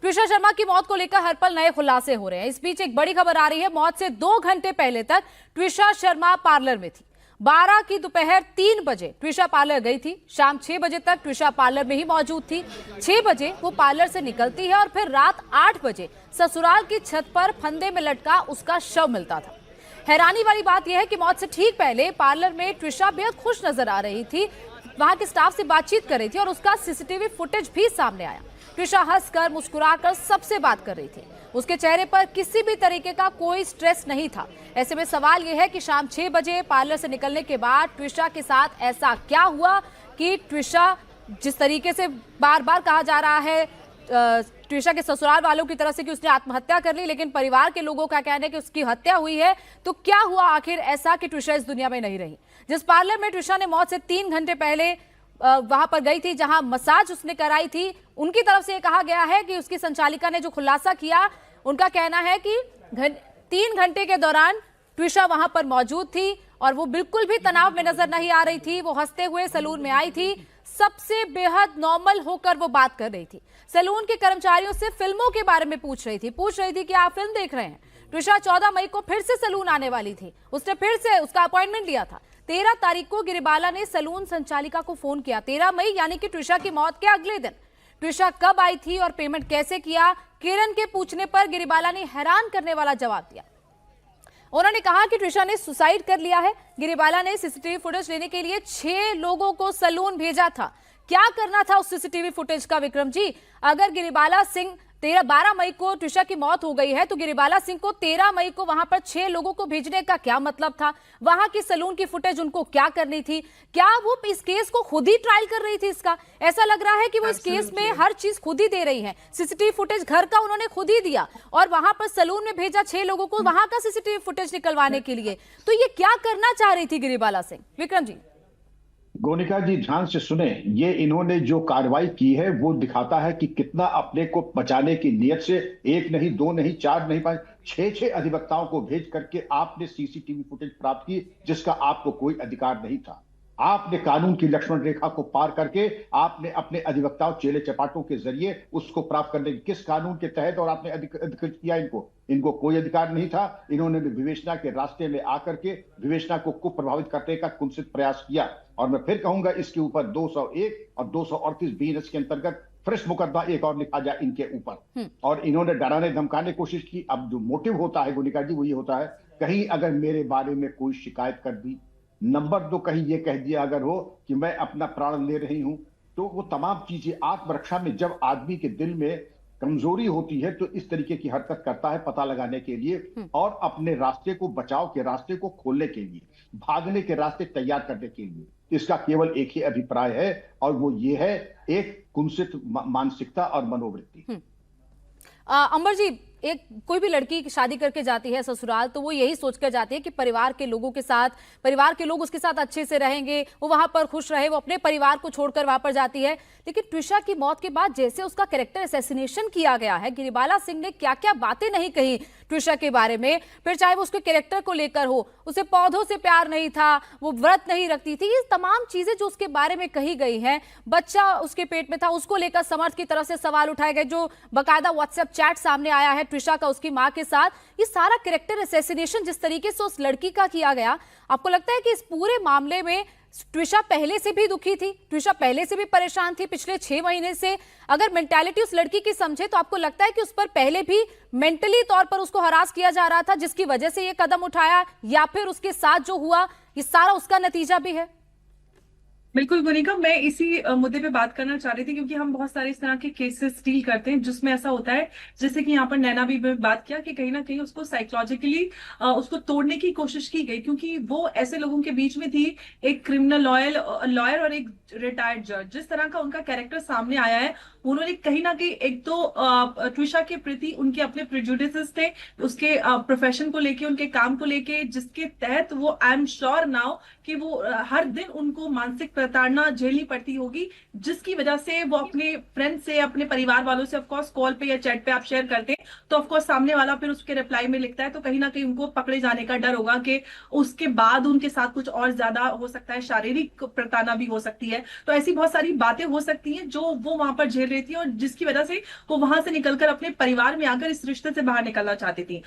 ट्विशा शर्मा की मौत को लेकर हर पल नए खुलासे हो रहे हैं। इस बीच एक बड़ी खबर आ रही है, मौत से 2 घंटे पहले तक ट्विशा शर्मा पार्लर में थी। 12 की दोपहर 3 बजे ट्विशा पार्लर गई थी। शाम 6 बजे तक ट्विशा पार्लर में ही मौजूद थी। 6 बजे वो पार्लर से निकलती है और फिर रात 8 बजे ससुराल की छत पर फंदे में लटका उसका शव मिलता था। हैरानी वाली बात यह है कि मौत से ठीक पहले पार्लर में ट्विशा बेहद खुश नजर आ रही थी, वहां के स्टाफ से बातचीत कर रही थी और उसका सीसीटीवी फुटेज भी सामने आया। ट्विशा हंसकर मुस्कुराकर सबसे बात कर रही थी। उसके चेहरे पर किसी भी तरीके का कोई स्ट्रेस नहीं था। ऐसे में सवाल यह है कि शाम 6 बजे पार्लर से निकलने के बाद ट्विशा के साथ ऐसा क्या हुआ कि ट्विशा, जिस तरीके से बार बार कहा जा रहा है ट्विशा के ससुराल वालों की तरफ से कि उसने आत्महत्या कर ली, लेकिन परिवार के लोगों का कहना है कि उसकी हत्या हुई है। तो क्या हुआ आखिर ऐसा कि ट्विशा इस दुनिया में नहीं रही? जिस पार्लर में ट्विशा ने मौत से 3 घंटे पहले वहां पर गई थी, जहां मसाज उसने कराई थी, उनकी तरफ से कहा गया है कि उसकी संचालिका ने जो खुलासा किया, उनका कहना है कि 3 घंटे के दौरान ट्विशा वहां पर मौजूद थी और वो बिल्कुल भी तनाव में नजर नहीं आ रही थी। वो हंसते हुए सैलून में आई थी, सबसे बेहद नॉर्मल होकर वो बात कर रही थी। सैलून के कर्मचारियों से फिल्मों के बारे में पूछ रही थी कि आप फिल्म देख रहे हैं। ट्विशा 14 मई को फिर से सैलून आने वाली थी, उसने फिर से उसका अपॉइंटमेंट लिया था। 13 तारीख को गिरिबाला ने सैलून संचालिका को फोन किया। 13 मई यानी कि ट्विशा की मौत के अगले दिन ट्विशा कब आई थी और पेमेंट कैसे किया, किरण के पूछने पर गिरिबाला ने हैरान करने वाला जवाब दिया। उन्होंने कहा कि ट्विशा ने सुसाइड कर लिया है। गिरिबाला ने सीसीटीवी फुटेज लेने के लिए 6 लोगों को सैलून भेजा था। क्या करना था उस सीसीटीवी फुटेज का, विक्रम जी? अगर गिरिबाला सिंह 12 मई को ट्विशा की मौत हो गई है तो गिरिबाला सिंह को 13 मई को वहां पर 6 लोगों को भेजने का क्या मतलब था? वहां की सैलून की फुटेज उनको क्या करनी थी? क्या वो इस केस को खुद ही ट्रायल कर रही थी? इसका ऐसा लग रहा है कि वो इस केस में हर चीज खुद ही दे रही है। सीसीटीवी फुटेज घर का उन्होंने खुद ही दिया और वहां पर सैलून में भेजा 6 लोगों को वहां का सीसीटीवी फुटेज निकलवाने के लिए। तो ये क्या करना चाह रही थी गिरिबाला सिंह? विक्रम जी, गोनिका जी ध्यान से सुने, ये इन्होंने जो कार्रवाई की है वो दिखाता है कि कितना अपने को बचाने की नियत से 1 नहीं 2 नहीं 4 नहीं 5 6 अधिवक्ताओं को भेज करके आपने सीसीटीवी फुटेज प्राप्त की, जिसका आपको कोई अधिकार नहीं था। आपने कानून की लक्ष्मण रेखा को पार करके आपने अपने अधिवक्ताओं चेले चपाटों के जरिए उसको प्राप्त करने की किस कानून के तहत और आपने अधिकृत किया? इनको कोई अधिकार नहीं था। इन्होंने विवेचना के रास्ते में आकर के विवेचना को प्रभावित करने का कुत्सित प्रयास किया। और मैं फिर कहूंगा, इसके ऊपर 201 और 238 बीएनएस के अंतर्गत फ्रेश मुकदमा एक और लिखा जाए इनके ऊपर। और इन्होंने डराने धमकाने की कोशिश की। अब जो मोटिव होता है गोनिका जी, वो ये होता है, कहीं अगर मेरे बारे में कोई शिकायत कर दी, नंबर 2 कहीं ये कह दिया अगर हो कि मैं अपना प्राण ले रही हूं, तो वो तमाम चीजें आत्मरक्षा में जब आदमी के दिल में कमजोरी होती है तो इस तरीके की हरकत करता है पता लगाने के लिए और अपने रास्ते को, बचाव के रास्ते को खोलने के लिए, भागने के रास्ते तैयार करने के लिए। इसका केवल एक ही अभिप्राय है और वो ये है, एक कुंसित मानसिकता और मनोवृत्ति। अंबर जी, एक कोई भी लड़की शादी करके जाती है ससुराल तो वो यही सोचकर जाती है कि परिवार के लोगों के साथ, परिवार के लोग उसके साथ अच्छे से रहेंगे, वो वहां पर खुश रहे, वो अपने परिवार को छोड़कर वहां पर जाती है। लेकिन ट्विशा की मौत के बाद जैसे उसका कैरेक्टर असैसिनेशन किया गया है, गिरिबाला सिंह ने क्या क्या बातें नहीं कही ट्विशा के बारे में, फिर चाहे वो उसके कैरेक्टर को लेकर हो, उसे पौधों से प्यार नहीं था, वो व्रत नहीं रखती थी, ये तमाम चीजें जो उसके बारे में कही गई हैं, बच्चा उसके पेट में था, उसको लेकर समर्थ की तरफ से सवाल उठाए गए, जो बाकायदा व्हाट्सएप चैट सामने आया है ट्विशा का उसकी मां के साथ, ये सारा कैरेक्टर असैसिनेशन जिस तरीके से उस लड़की का किया गया, आपको लगता है कि इस पूरे मामले में ट्विशा पहले से भी दुखी थी, ट्विशा पहले से भी परेशान थी पिछले 6 महीने से? अगर मेंटालिटी उस लड़की की समझे तो आपको लगता है कि उस पर पहले भी मेंटली तौर पर उसको हरास किया जा रहा था, जिसकी वजह से ये कदम उठाया, या फिर उसके साथ जो हुआ ये सारा उसका नतीजा भी है? बिल्कुल गुनिका, मैं इसी मुद्दे पे बात करना चाह रही थी क्योंकि हम बहुत सारे इस तरह के केसेस डील करते हैं जिसमें ऐसा होता है, जैसे कि यहाँ पर नैना भी बात किया कि कहीं ना कहीं उसको साइकोलॉजिकली उसको तोड़ने की कोशिश की गई, क्योंकि वो ऐसे लोगों के बीच में थी, एक क्रिमिनल लॉयर और एक रिटायर्ड जज। जिस तरह का उनका कैरेक्टर सामने आया है, उन्होंने कहीं ना कहीं एक तो ट्विशा के प्रति उनके अपने प्रेजुडिसेस थे, उसके प्रोफेशन को लेके, उनके काम को लेके, जिसके तहत वो आई एम श्योर नाउ कि वो हर दिन उनको मानसिक प्रताड़ना झेलनी पड़ती होगी, जिसकी वजह से वो अपने फ्रेंड से, अपने परिवार वालों से ऑफकोर्स कॉल पे या चैट पे आप शेयर करते हैं तो ऑफकोर्स सामने वाला फिर उसके रिप्लाई में लिखता है, तो कहीं ना कहीं उनको पकड़े जाने का डर होगा कि उसके बाद उनके साथ कुछ और ज्यादा हो सकता है, शारीरिक प्रताड़ना भी हो सकती है। तो ऐसी बहुत सारी बातें हो सकती हैं जो वो वहां पर झेल रही थी और जिसकी वजह से वो वहां से निकलकर अपने परिवार में आकर इस रिश्ते से बाहर निकलना चाहती थी।